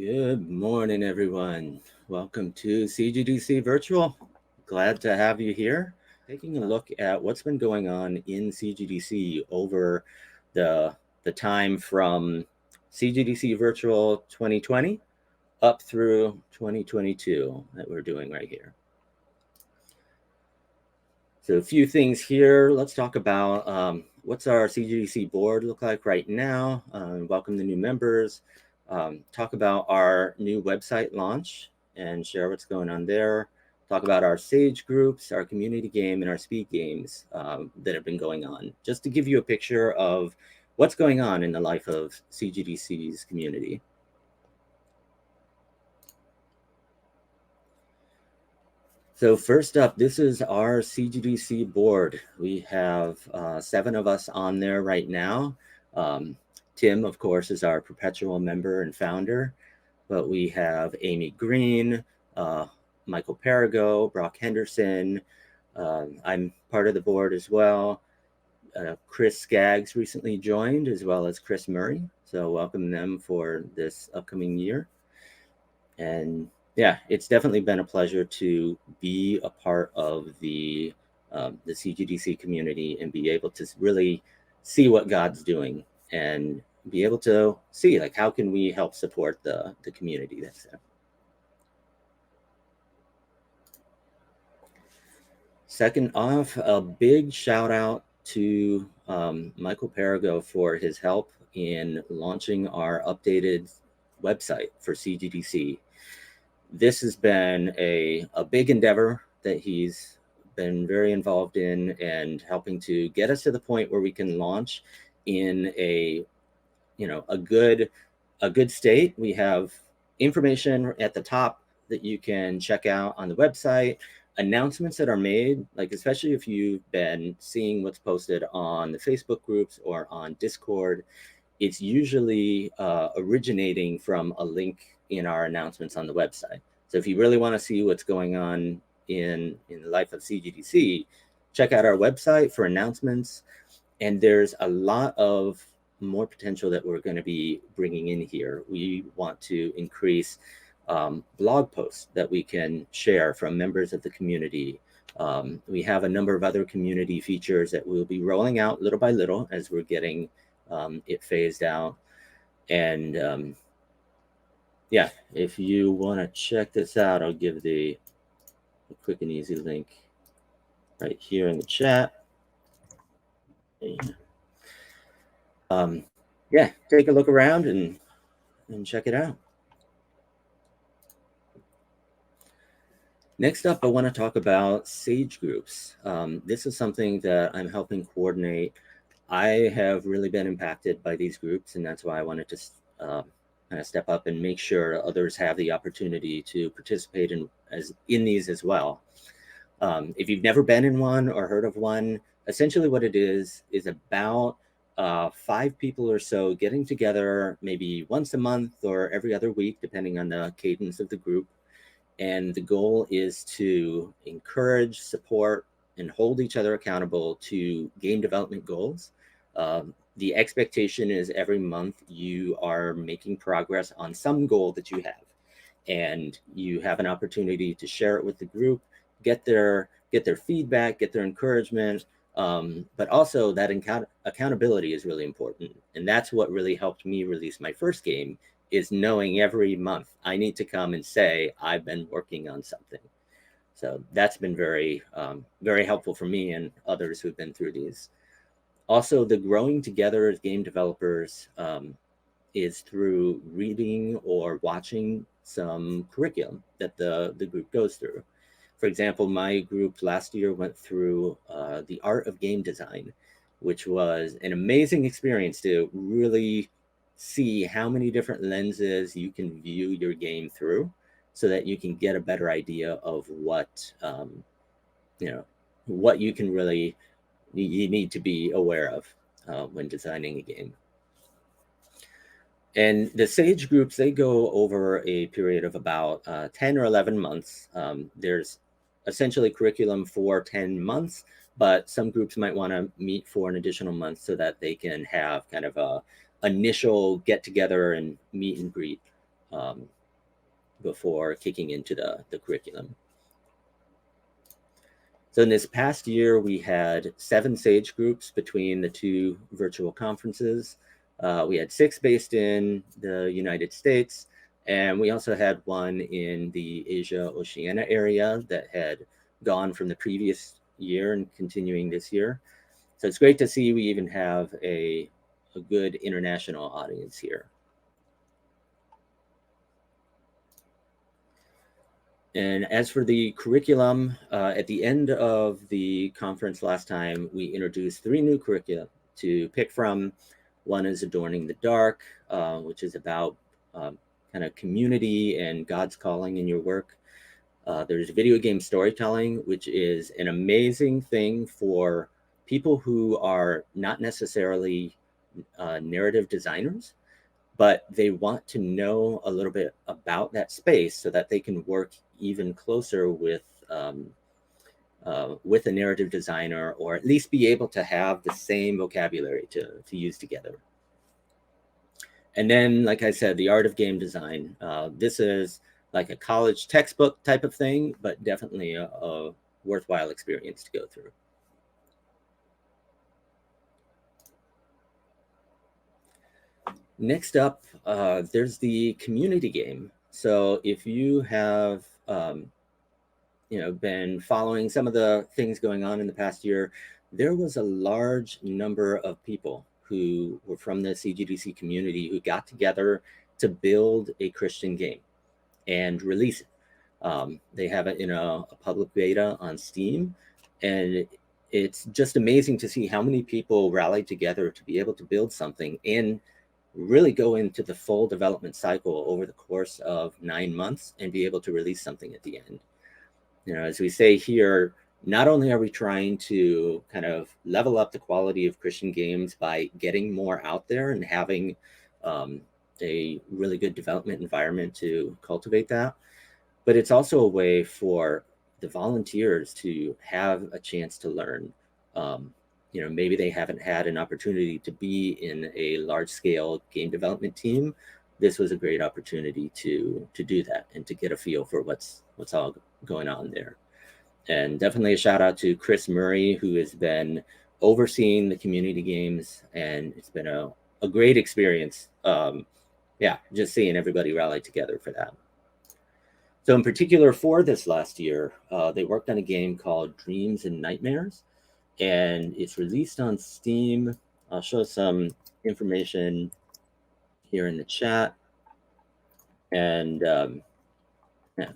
Good morning, everyone. Welcome to CGDC Virtual. Glad to have you here. Taking a look at what's been going on in CGDC over the time from CGDC Virtual 2020 up through 2022 that we're doing right here. So a few things here. Let's talk about what's our CGDC board look like right now. Welcome the new members. Talk about our new website launch and share what's going on there. Talk about our Sage groups, our community game, and our speed games that have been going on, just to give you a picture of what's going on in the life of CGDC's community. So first up, this is our CGDC board. We have 7 of us on there right now. Tim, of course, is our perpetual member and founder, but we have Amy Green, Michael Perigo, Brock Henderson. I'm part of the board as well. Chris Skaggs recently joined, as well as Chris Murray. So welcome them for this upcoming year. And yeah, it's definitely been a pleasure to be a part of the CGDC community and be able to really see what God's doing and be able to see, like, how can we help support the community that's there. Second off, a big shout out to Michael Perigo for his help in launching our updated website for CGDC. This has been a big endeavor that he's been very involved in and helping to get us to the point where we can launch in a good state. We have information at the top that you can check out on the website, announcements that are made, like especially if you've been seeing what's posted on the Facebook groups or on Discord, it's usually originating from a link in our announcements on the website. So if you really want to see what's going on in the life of CGDC, check out our website for announcements. And there's a lot of more potential that we're going to be bringing in here. We want to increase blog posts that we can share from members of the community. We have a number of other community features that we'll be rolling out little by little as we're getting it phased out. And yeah, if you want to check this out, I'll give a quick and easy link right here in the chat. Yeah, take a look around and check it out. Next up, I want to talk about Sage groups. This is something that I'm helping coordinate. I have really been impacted by these groups, and that's why I wanted to kind of step up and make sure others have the opportunity to participate in these as well. If you've never been in one or heard of one, essentially what it is about 5 people or so getting together maybe once a month or every other week, depending on the cadence of the group. And the goal is to encourage, support, and hold each other accountable to game development goals. The expectation is every month you are making progress on some goal that you have, and you have an opportunity to share it with the group, get their feedback, get their encouragement, but also that accountability is really important. And that's what really helped me release my first game, is knowing every month I need to come and say, I've been working on something. So that's been very, very helpful for me and others who've been through these. Also, the growing together as game developers is through reading or watching some curriculum that the group goes through. For example, my group last year went through the art of game design, which was an amazing experience to really see how many different lenses you can view your game through, so that you can get a better idea of what what you need to be aware of when designing a game. And the Sage groups, they go over a period of about 10 or 11 months. There's essentially curriculum for 10 months, but some groups might want to meet for an additional month so that they can have kind of a initial get together and meet and greet. before kicking into the curriculum. So in this past year, we had 7 SAGE groups between the 2 virtual conferences. We had 6 based in the United States, and we also had one in the Asia-Oceania area that had gone from the previous year and continuing this year. So it's great to see we even have a good international audience here. And as for the curriculum, at the end of the conference last time, we introduced 3 new curricula to pick from. One is Adorning the Dark, which is about kind of community and God's calling in your work. There's video game storytelling, which is an amazing thing for people who are not necessarily narrative designers, but they want to know a little bit about that space so that they can work even closer with a narrative designer, or at least be able to have the same vocabulary to use together. And then, like I said, the art of game design. This is like a college textbook type of thing, but definitely a worthwhile experience to go through. Next up, there's the community game. So if you have been following some of the things going on in the past year, there was a large number of people who were from the CGDC community who got together to build a Christian game and release it. They have it in a public beta on Steam, and it's just amazing to see how many people rallied together to be able to build something and really go into the full development cycle over the course of 9 months and be able to release something at the end. As we say here, not only are we trying to kind of level up the quality of Christian games by getting more out there and having a really good development environment to cultivate that, but it's also a way for the volunteers to have a chance to learn. Maybe they haven't had an opportunity to be in a large-scale game development team. This was a great opportunity to do that and to get a feel for what's all going on there. And definitely a shout out to Chris Murray, who has been overseeing the community games, and it's been a great experience. Just seeing everybody rally together for that. So in particular for this last year, they worked on a game called Dreams and Nightmares, and it's released on Steam. I'll show some information here in the chat. And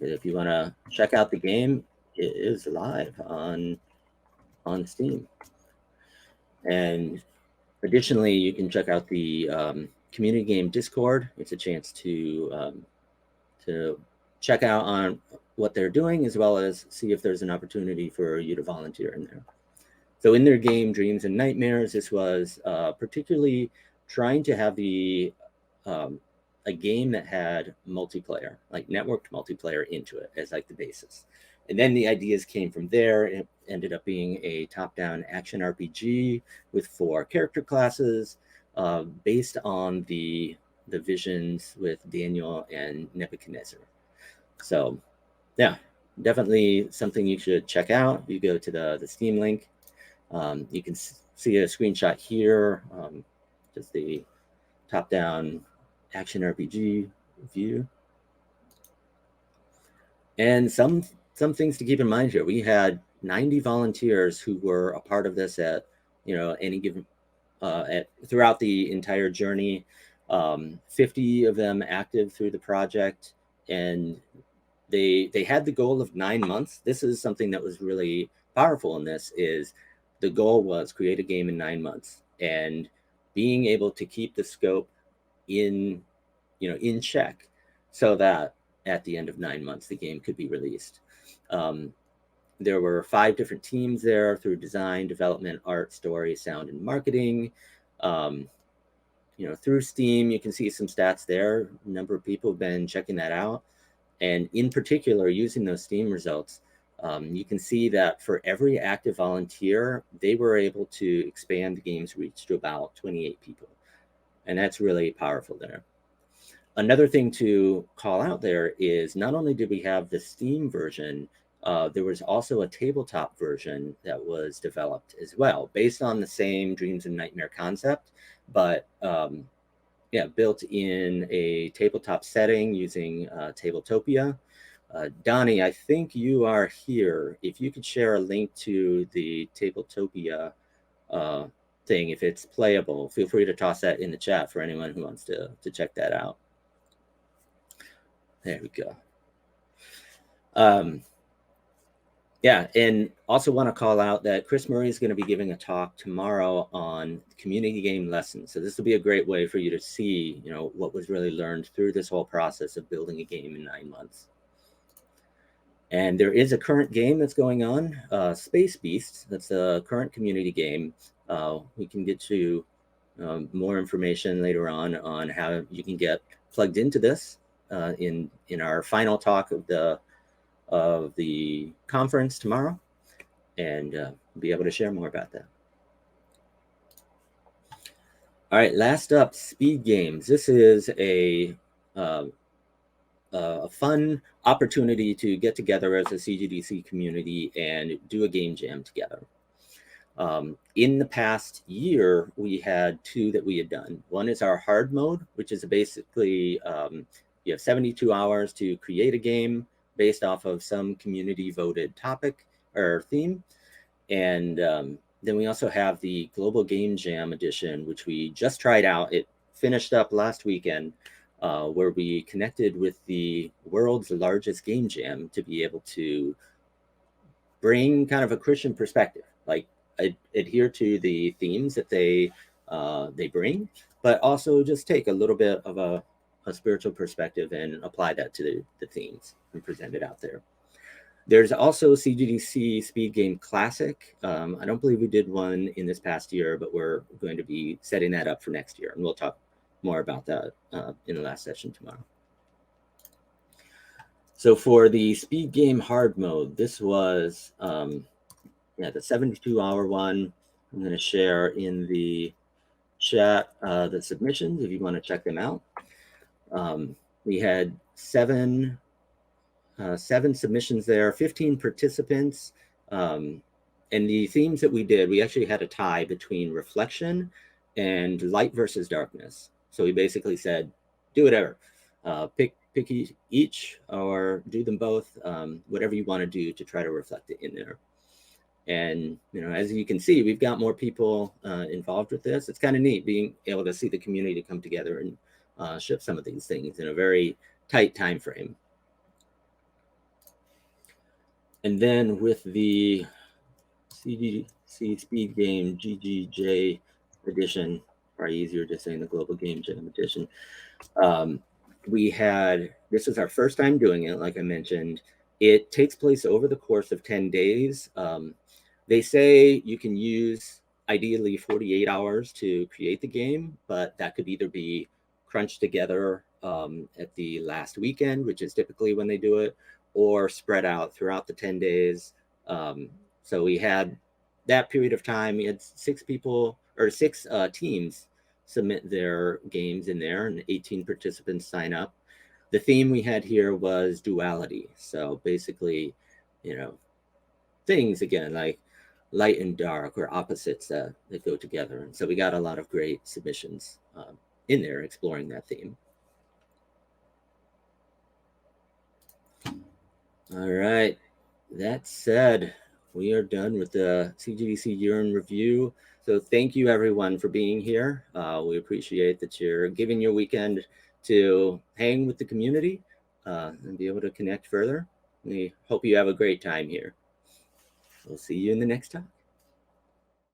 if you want to check out the game, it is live on Steam. And additionally, you can check out the community game Discord. It's a chance to check out on what they're doing, as well as see if there's an opportunity for you to volunteer in there. So in their game, Dreams and Nightmares, this was particularly trying to have a game that had multiplayer, like networked multiplayer into it as like the basis. And then the ideas came from there. It ended up being a top-down action RPG with 4 character classes based on the visions with Daniel and Nebuchadnezzar. So yeah, definitely something you should check out. You go to the Steam link. You can see a screenshot here, just the top-down action RPG view. And some things to keep in mind here. We had 90 volunteers who were a part of this at any given throughout the entire journey. 50 of them active through the project, and they had the goal of 9 months. This is something that was really powerful in this. Is the goal was create a game in 9 months, and being able to keep the scope in check, so that at the end of 9 months the game could be released. There were 5 different teams there through design, development, art, story, sound, and marketing. Through Steam, you can see some stats there. A number of people have been checking that out, and in particular, using those Steam results, you can see that for every active volunteer, they were able to expand the game's reach to about 28 people. And that's really powerful there. Another thing to call out there is not only did we have the Steam version, there was also a tabletop version that was developed as well, based on the same Dreams and Nightmare concept, but yeah, built in a tabletop setting using Tabletopia. Donnie, I think you are here. If you could share a link to the Tabletopia thing, if it's playable, feel free to toss that in the chat for anyone who wants to check that out. There we go. Yeah, and also want to call out that Chris Murray is going to be giving a talk tomorrow on community game lessons. So this will be a great way for you to see, what was really learned through this whole process of building a game in 9 months. And there is a current game that's going on, Space Beast. That's a current community game. We can get to more information later on how you can get plugged into this in our final talk of the conference tomorrow, and be able to share more about that. All right, last up, SPEEDGAMES. This is a fun opportunity to get together as a CGDC community and do a game jam together. In the past year, we had 2 that we had done. One is our hard mode, which is basically you have 72 hours to create a game based off of some community voted topic or theme. And then we also have the Global Game Jam edition, which we just tried out. It finished up last weekend, where we connected with the world's largest game jam to be able to bring kind of a Christian perspective, like adhere to the themes that they bring, but also just take a little bit of a spiritual perspective and apply that to the themes and present it out there. There's also CGDC Speed Game Classic. I don't believe we did one in this past year, but we're going to be setting that up for next year, and we'll talk more about that in the last session tomorrow. So for the Speed Game hard mode, this was the 72-hour one. I'm going to share in the chat the submissions if you want to check them out. We had seven submissions there, 15 participants. And the themes that we did, we actually had a tie between reflection and light versus darkness. So we basically said, do whatever, pick each or do them both, whatever you want to do to try to reflect it in there. And, as you can see, we've got more people involved with this. It's kind of neat being able to see the community come together and ship some of these things in a very tight time frame. And then with the CGDC Speed Game GGJ Edition, probably easier just saying the Global Game Jam Edition, this is our first time doing it, like I mentioned. It takes place over the course of 10 days. They say you can use ideally 48 hours to create the game, but that could either be crunched together at the last weekend, which is typically when they do it, or spread out throughout the 10 days. So we had that period of time. We had 6 teams submit their games in there, and 18 participants sign up. The theme we had here was duality. So basically, things again like light and dark or opposites that go together. And so we got a lot of great submissions in there exploring that theme. All right. That said, we are done with the CGDC Year in Review. So thank you, everyone, for being here. We appreciate that you're giving your weekend to hang with the community and be able to connect further. We hope you have a great time here. We'll see you in the next talk.